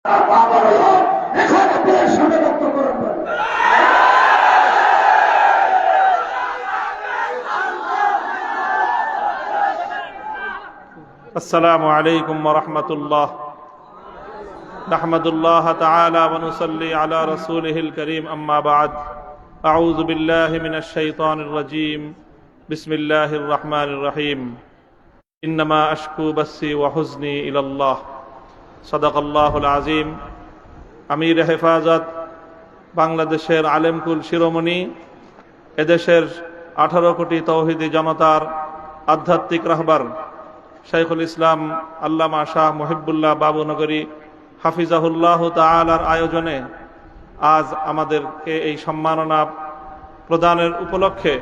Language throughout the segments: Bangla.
السلام عليكم ورحمة الله نحمد الله تعالى ونصلي على رسوله الكريم أما بعد أعوذ بالله من الشيطان الرجيم بسم الله الرحمن الرحيم إنما أشكو بثي وحزني إلى الله صدق الله العظيم আমির হেফাজত বাংলাদেশের আলেমকুল শিরোমণি এদেশের 18 কোটি তৌহিদি জনতার আধ্যাত্মিক রাহবার শাইখুল ইসলাম আল্লামা শাহ মুহিবুল্লাহ বাবুনগরী হাফিজাহুল্লাহ তাআলার আয়োজনে আজ আমাদেরকে এই সম্মাননা প্রদানের উপলক্ষে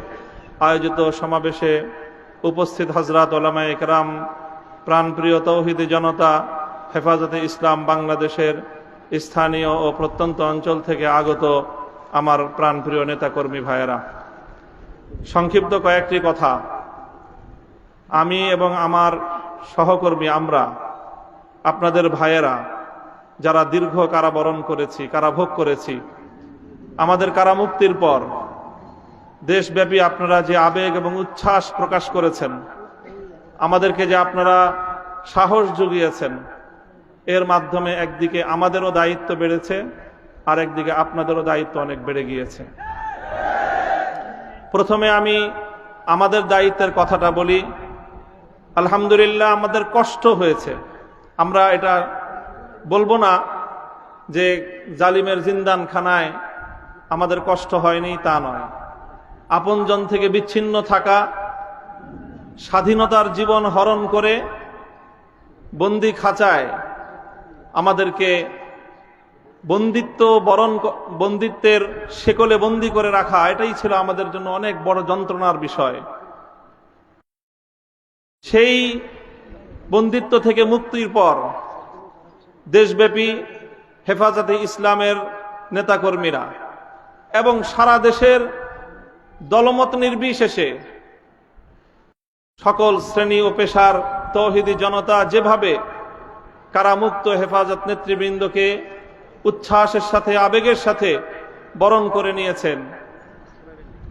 আয়োজিত সমাবেশে উপস্থিত হযরত উলামায়ে কেরাম, প্রাণপ্রিয় তৌহিদি জনতা, হেফাজতে ইসলাম বাংলাদেশের স্থানীয় ও প্রত্যন্ত অঞ্চল থেকে আগত আমার প্রাণপ্রিয় নেতাকর্মী ভাইয়েরা, সংক্ষিপ্ত কয়েকটি কথা। আমি এবং আমার সহকর্মী আমরা আপনাদের ভাইয়েরা যারা দীর্ঘ কারাবরণ করেছি, কারাভোগ করেছি, আমাদের কারামুক্তির পর দেশব্যাপী আপনারা যে আবেগ এবং উচ্ছ্বাস প্রকাশ করেছেন, আমাদেরকে যে আপনারা সাহস জুগিয়েছেন, এর মাধ্যমে একদিকে আমাদেরও দায়িত্ব বেড়েছে, আর একদিকে আপনাদেরও দায়িত্ব অনেক বেড়ে গিয়েছে। প্রথমে আমি আমাদের দায়িত্বের কথাটা বলি। আলহামদুলিল্লাহ, আমাদের কষ্ট হয়েছে, আমরা এটা বলবো না যে জালিমের জিন্দানখানায় আমাদের কষ্ট হয়নি, তা নয়। আপনজন থেকে বিচ্ছিন্ন থাকা, স্বাধীনতার জীবন হরণ করে বন্দি খাঁচায় আমাদেরকে বন্দিত্বের শেকলে বন্দি করে রাখা, এটাই ছিল আমাদের জন্য অনেক বড় যন্ত্রণার বিষয়। সেই বন্দিত্ব থেকে মুক্তির পর দেশব্যাপী হেফাজতে ইসলামের নেতাকর্মীরা এবং সারা দেশের দলমত নির্বিশেষে সকল শ্রেণী ও পেশার তৌহিদি জনতা যেভাবে কারামুক্ত হেফাজত নেতৃবৃন্দকে উচ্ছ্বাসের সাথে, আবেগের সাথে বরণ করে নিয়েছেন,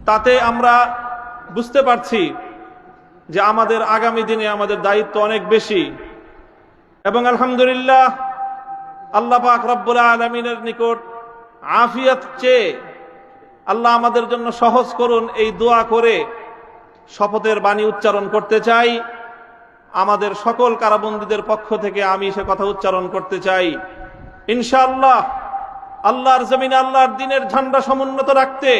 তাতে আমরা বুঝতে পারছি যে আমাদের আগামী দিনে আমাদের দায়িত্ব অনেক বেশি। এবং আলহামদুলিল্লাহ, আল্লাহ পাক রব্বুল আলামিনের নিকট আফিয়াত চেয়ে আল্লাহ আমাদের জন্য সহজ করুন, এই দোয়া করে শপথের বাণী উচ্চারণ করতে চাই। আমাদের সকল কারাবন্দীদের পক্ষ থেকে আমি সে কথা উচ্চারণ করতে চাই, ইনশাআল্লাহ আল্লাহর জমিনে আল্লাহর দ্বীনের ঝান্ডা সমুন্নত রাখতে,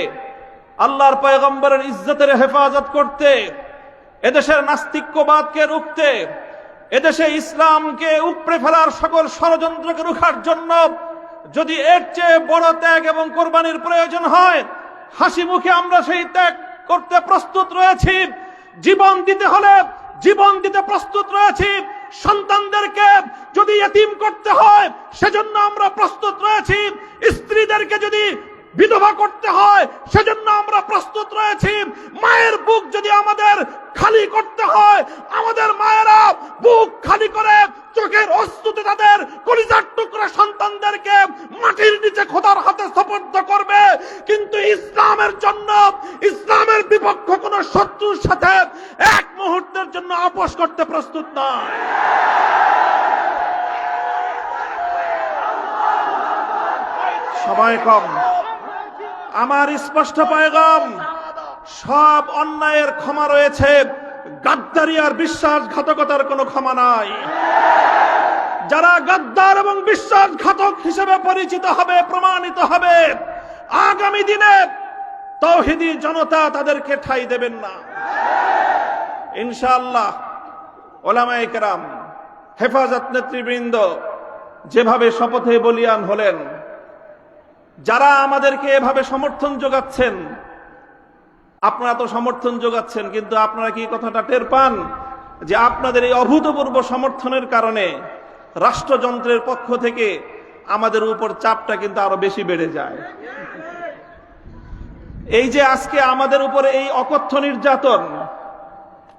আল্লাহর পয়গম্বরের ইজ্জতের হেফাজত করতে, এদেশের নাস্তিক্যবাদকে রুখতে, এদেশে ইসলামকে উপড়ে ফেলার সকল ষড়যন্ত্রকে রুখার জন্য যদি এর চেয়ে বড় ত্যাগ এবং কোরবানির প্রয়োজন হয়, হাসি মুখে আমরা সেই ত্যাগ করতে প্রস্তুত রয়েছি। জীবন দিতে হলে জীবন দিতে প্রস্তুত রয়েছি। সন্তানদেরকে যদি ইতিম করতে হয় সেজন্য আমরা প্রস্তুত রয়েছি। স্ত্রীদেরকে যদি বিধবা করতে হয় সেজন্য আমরা প্রস্তুত রয়েছি। মায়ের বুক যদি আমাদের খালি করতে হয়, আমাদের মায়েরা বুক খালি করে চোখের অশ্রুতে তাদের কলিজার টুকরা সন্তানদেরকে মাটির নিচে খোদার হাতে সুপর্দ করবে। কিন্তু ইসলামের জন্য, ইসলামের বিপক্ষ কোন শত্রুর সাথে এক মুহূর্তের জন্য আপোষ করতে প্রস্তুত নয়। সময় কম, আমার স্পষ্ট পয়গাম, সব অন্যায়ের ক্ষমা রয়েছে, গাদ্দারি আর বিশ্বাসঘাতকতার কোনো ক্ষমা নাই। যারা গাদ্দার এবং বিশ্বাসঘাতক হিসেবে পরিচিত হবে, প্রমাণিত হবে, আগামী দিনে তৌহিদি জনতা তাদেরকে ঠাঁই দেবেন না ইনশাআল্লাহ। উলামায়ে কেরাম, হেফাজত নেতৃবৃন্দ যেভাবে শপথে বলিয়ান হলেন, যারা আমাদেরকে এভাবে সমর্থন যোগাচ্ছেন, আপনারা তো সমর্থন যোগাচ্ছেন, কিন্তু আপনারা কি কথাটা টের পান যে আপনাদের এই অভূতপূর্ব সমর্থনের কারণে রাষ্ট্রযন্ত্রের পক্ষ থেকে আমাদের উপর চাপটা কিন্তু আরো বেশি বেড়ে যায়। এই যে আজকে আমাদের উপরে এই অকথ্য নির্যাতন,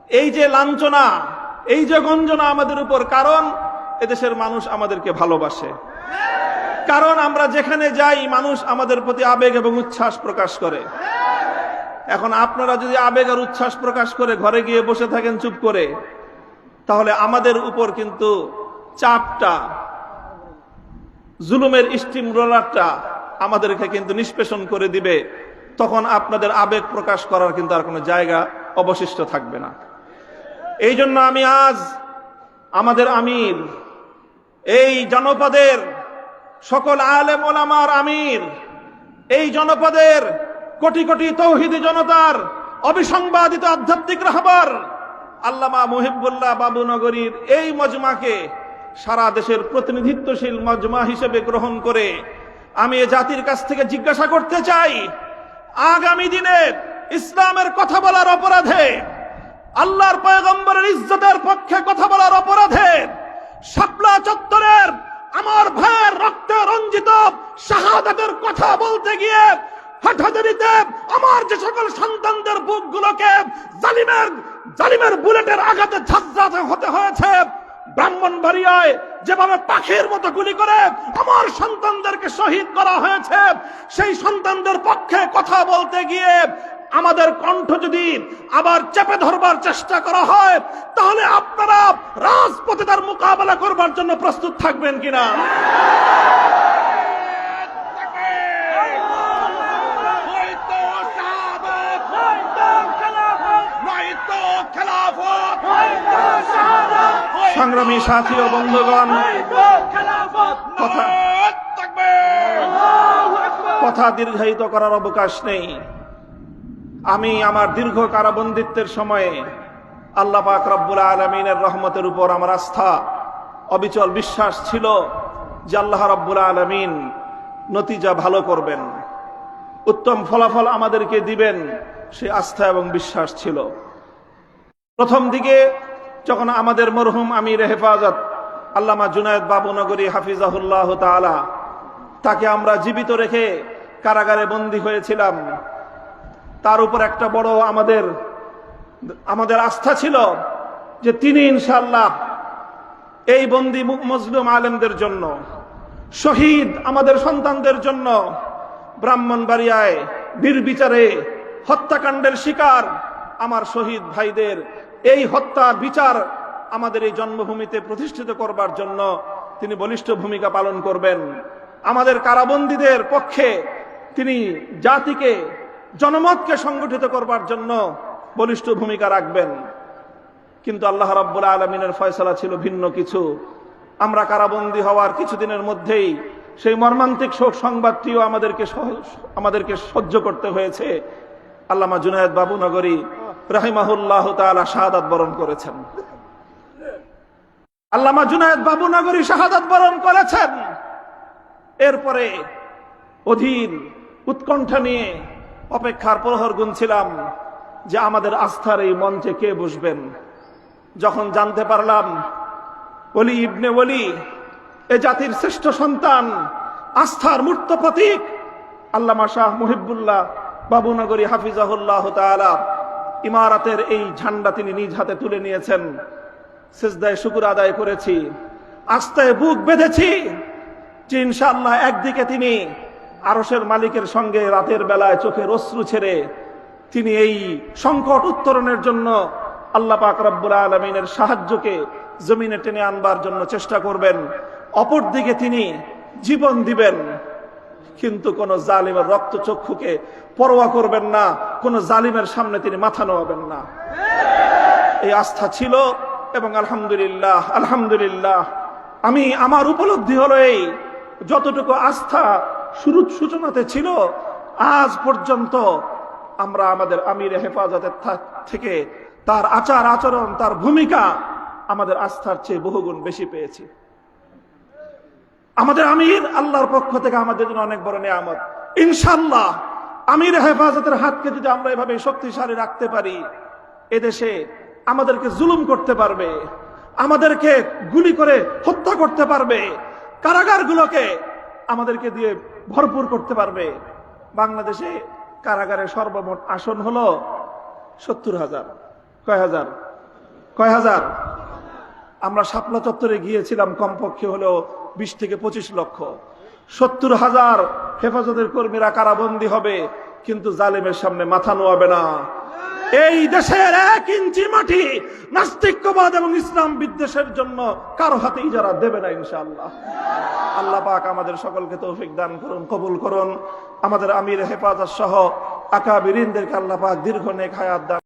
এই যে লাঞ্ছনা, এই যে গঞ্জনা আমাদের উপর, কারণ এদেশের মানুষ আমাদেরকে ভালোবাসে। কারণ আমরা যেখানে যাই মানুষ আমাদের প্রতি আবেগ এবং উচ্ছ্বাস প্রকাশ করে। এখন আপনারা যদি আবেগ আর উচ্ছ্বাস প্রকাশ করে ঘরে গিয়ে বসে থাকেন চুপ করে, তাহলে আমাদের উপর কিন্তু চাপটা, জুলুমের স্টিম রোলারটা আমাদেরকে কিন্তু নিষ্পেষণ করে দিবে। তখন আপনাদের আবেগ প্রকাশ করার কিন্তু আর কোনো জায়গা অবশিষ্ট থাকবে না। এই জন্য আমি আজ আমাদের আমির, এই জনপদের সকল আলেম ওলামার আমির, এই জনপদের কোটি কোটি তৌহিদি জনতার অবিসংবাদিত আধ্যাত্মিক রাহবার আল্লামা মুহিবুল্লাহ বাবুনগরীর এই মজমাকে সারা দেশের প্রতিনিধিত্বশীল মজমা হিসেবে গ্রহণ করে আমি এ জাতির কাছ থেকে জিজ্ঞাসা করতে চাই, আগামী দিনে ইসলামের কথা বলার অপরাধে, আল্লাহর পয়গম্বরের ইজ্জতের পক্ষে কথা বলার অপরাধে শাপলা চত্বরের আমার ভাইয়ের রক্তে রঞ্জিত শাহাদাতের কথা বলতে গিয়ে হঠাৎ আমার যে সকল সন্তানদের বুকগুলোকে জালিমের বুলেটের আঘাতে ঝাঁঝরাতে হতে হয়েছে, ব্রাহ্মণবাড়িয়ায় যেভাবে পাখির মতো গুলি করে আমার সন্তানদেরকে শহীদ করা হয়েছে, সেই সন্তানদের পক্ষে কথা বলতে গিয়ে আমাদের কণ্ঠ যদি আবার চেপে ধরবার চেষ্টা করা হয়, তাহলে আপনারা রাজপথে তার মোকাবেলা করবার জন্য প্রস্তুত থাকবেন কিনা? সংগ্রামী সাথী ও বন্ধুগণ, কথা দীর্ঘায়িত করার অবকাশ নেই। আমি আমার দীর্ঘ কারাবন্দিত্বের সময়ে আল্লাহ পাক রব্বুল আলামিনের রহমতের উপর আমার আস্থা, অবিচল বিশ্বাস ছিল যে আল্লাহ রব্বুল আলামিন নতিজা ভালো করবেন, উত্তম ফলাফল আমাদেরকে দিবেন, সে আস্থা এবং বিশ্বাস ছিল। প্রথম দিকে যখন আমাদের মরহুম আমির হেফাজত আল্লামা জুনায়েদ বাবুনগরী হাফিজাহুল্লাহ তাআলা, তাকে আমরা জীবিত রেখে কারাগারে বন্দী হয়েছিলাম, তার উপর একটা বড় আমাদের আস্থা ছিল যে তিনি ইনশাআল্লাহ এই বন্দী মজলুম আলেমদের জন্য, শহীদ আমাদের সন্তানদের জন্য, ব্রাহ্মণবাড়িয়ায় নির্বিচারে হত্যাকাণ্ডের শিকার আমার শহীদ ভাইদের এই হত্যার বিচার আমাদের এই জন্মভূমিতে প্রতিষ্ঠিত করবার জন্য তিনি বলিষ্ঠ ভূমিকা পালন করবেন। আমাদের কারাবন্দীদের পক্ষে তিনি জাতিকে, জনমতকে সংগঠিত করবার জন্য বলিষ্ঠ ভূমিকা রাখবেন। কিন্তু আল্লাহ রাব্বুল আলামিনের ফয়সালা ছিল ভিন্ন কিছু। আমরা কারাবন্দী হওয়ার কিছুদিনের মধ্যেই সেই মর্মান্তিক শোক সংবাদটিও আমাদেরকে সহ্য করতে হয়েছে। আল্লামা জুনায়েদ বাবুনগরী রাহিমাহুল্লাহ তাআলা শাহাদাত বরণ করেছেন। আল্লামা জুনায়েদ বাবুনগরী শাহাদাত বরণ করেছেন। এরপরে অধীর উৎকণ্ঠা নিয়ে অপেক্ষার প্রহর গুনছিলাম যে আমাদের আস্থার এই মঞ্চে কে বসবেন। যখন জানতে পারলাম ওলি ইবনে ওলি, এ জাতির শ্রেষ্ঠ সন্তান, আস্থার মূর্ত প্রতীক আল্লামা শাহ মুহিবুল্লাহ বাবুনগরী হাফিজাহুল্লাহ তাআলা ইমারতের এই ঝান্ডা তিনি নিজ হাতে তুলে নিয়েছেন, সিজদায়ে শুকর আদায় করেছি, আস্থায় বুক বেঁধেছি যে ইনশাআল্লাহ একদিকে তিনি আরশের মালিকের সঙ্গে রাতের বেলায় চোখের অশ্রু ছেড়ে তিনি এই সংকট উত্তরণের জন্য আল্লাহ পাক রব্বুল আলামিনের সাহায্যকে জমিনে টেনে আনবার জন্য চেষ্টা করবেন। অপরদিকে তিনি জীবন দিবেন, কিন্তু কোন জালিমের রক্তচক্ষুকে পরোয়া করবেন না, কোন জালিমের সামনে তিনি মাথা নোয়াবেন না। এই আস্থা ছিল এবং আলহামদুলিল্লাহ আমার উপলব্ধি হলো এই, যতটুকু আস্থা শুরুর সূচনাতে ছিল, আজ পর্যন্ত আমরা আমাদের আমির হেফাজতের থেকে তার আচার আচরণ, তার ভূমিকা আমাদের আস্থার চেয়ে বহুগুণ বেশি পেয়েছি। আমাদের আমির আল্লাহর পক্ষ থেকে আমাদের জন্য অনেক বড় নিয়ামত। ইনশাআল্লাহ আমির হেফাজতের হাতকে যদি আমরা এভাবে শক্তিশালী রাখতে পারি, এদেশে আমাদেরকে জুলুম করতে পারবে, আমাদেরকে গুলি করে হত্যা করতে পারবে, কারাগারগুলোকে আমাদেরকে দিয়ে ভরপুর করতে পারবে। বাংলাদেশে কারাগারে সর্বমোট আসন হলো 70,000। কয় হাজার? আমরা শাপলা চত্বরে গিয়েছিলাম, কমপক্ষে হলো 20 থেকে 25 লক্ষ। 70,000 হেফাজতের কর্মীরা কারাবন্দী হবে, কিন্তু জালেমের সামনে মাথা নোয়াবে না। এই দেশের 1 ইঞ্চি মাটি নাস্তিক্যবাদ এবং ইসলাম বিদ্বেষের জন্য কারো হাতে ইজারা দেবে না ইনশাআল্লাহ। আল্লাহ পাক আমাদের সকলকে তৌফিক দান করুন, কবুল করুন। আমাদের আমির হেফাজত সহ আকাবিরিনদেরকে আল্লাহ পাক দীর্ঘ নেক হায়াত দান